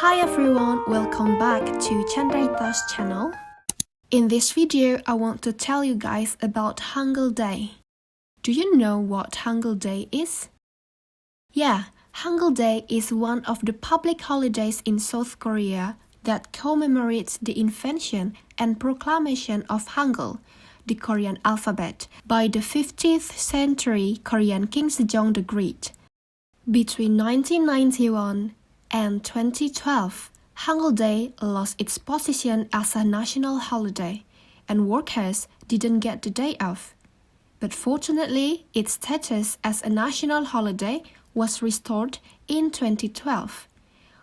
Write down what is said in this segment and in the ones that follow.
Hi everyone, welcome back to Chandraita's channel. In this video, I want to tell you guys about Hangul Day. Do you know what Hangul Day is? Yeah, Hangul Day is one of the public holidays in South Korea that commemorates the invention and proclamation of Hangul, the Korean alphabet, by the 15th century Korean King Sejong the Great. Between 1991 and 2012, Hangul Day lost its position as a national holiday, and workers didn't get the day off. But fortunately, its status as a national holiday was restored in 2012.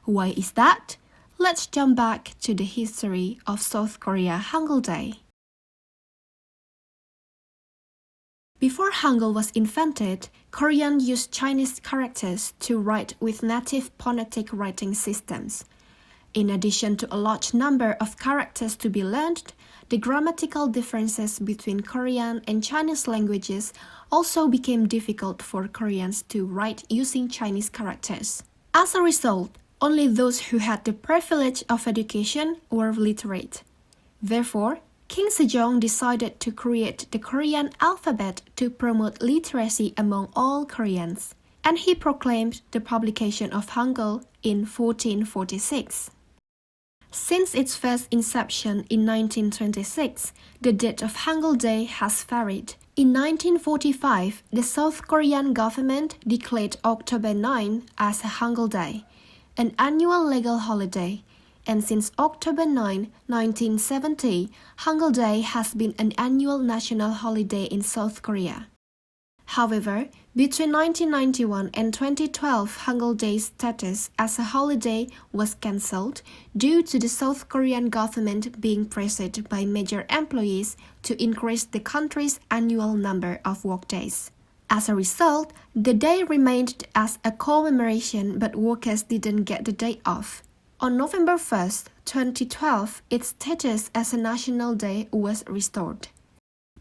Why is that? Let's jump back to the history of South Korea Hangul Day. Before Hangul was invented, Korean used Chinese characters to write with native phonetic writing systems. In addition to a large number of characters to be learned, the grammatical differences between Korean and Chinese languages also became difficult for Koreans to write using Chinese characters. As a result, only those who had the privilege of education were literate. Therefore, King Sejong decided to create the Korean alphabet to promote literacy among all Koreans, and he proclaimed the publication of Hangul in 1446. Since its first inception in 1926, the date of Hangul Day has varied. In 1945, the South Korean government declared October 9 as a Hangul Day, an annual legal holiday. And since October 9, 1970, Hangul Day has been an annual national holiday in South Korea. However, between 1991 and 2012, Hangul Day's status as a holiday was cancelled due to the South Korean government being pressured by major employees to increase the country's annual number of workdays. As a result, the day remained as a commemoration, but workers didn't get the day off. On November 1, 2012, its status as a national day was restored.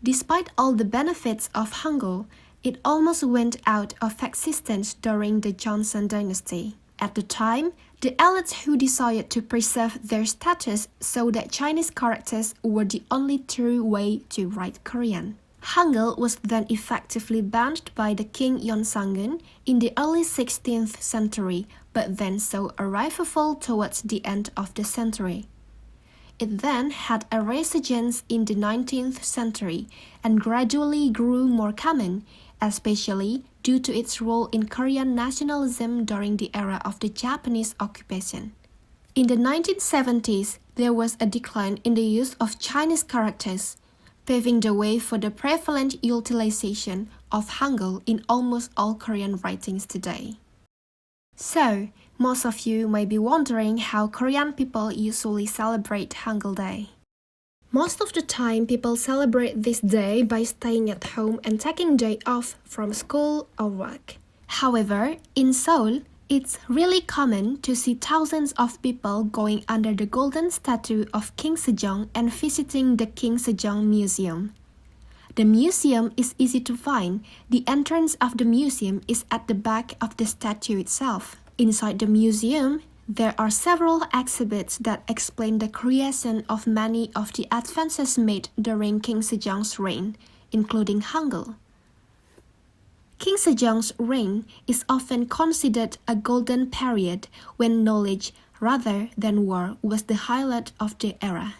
Despite all the benefits of Hangul, it almost went out of existence during the Joseon dynasty. At the time, the elites who decided to preserve their status saw that Chinese characters were the only true way to write Korean. Hangul was then effectively banned by the King Yeonsangun in the early 16th century, but then saw a revival towards the end of the century. It then had a resurgence in the 19th century and gradually grew more common, especially due to its role in Korean nationalism during the era of the Japanese occupation. In the 1970s, there was a decline in the use of Chinese characters, paving the way for the prevalent utilization of Hangul in almost all Korean writings today. So, most of you may be wondering how Korean people usually celebrate Hangul Day. Most of the time, people celebrate this day by staying at home and taking day off from school or work. However, in Seoul, it's really common to see thousands of people going under the golden statue of King Sejong and visiting the King Sejong Museum. The museum is easy to find. The entrance of the museum is at the back of the statue itself. Inside the museum, there are several exhibits that explain the creation of many of the advances made during King Sejong's reign, including Hangul. King Sejong's reign is often considered a golden period when knowledge rather than war was the highlight of the era.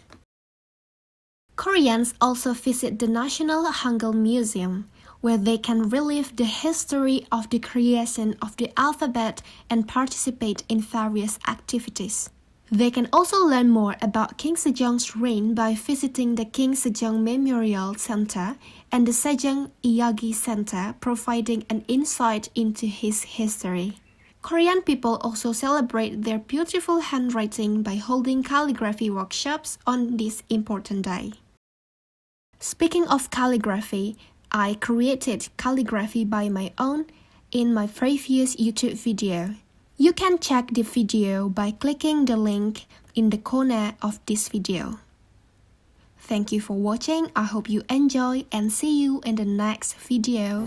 Koreans also visit the National Hangul Museum, where they can relive the history of the creation of the alphabet and participate in various activities. They can also learn more about King Sejong's reign by visiting the King Sejong Memorial Center and the Sejong Iyagi Center, providing an insight into his history. Korean people also celebrate their beautiful handwriting by holding calligraphy workshops on this important day. Speaking of calligraphy, I created calligraphy by my own in my previous YouTube video. You can check the video by clicking the link in the corner of this video. Thank you for watching. I hope you enjoy and see you in the next video.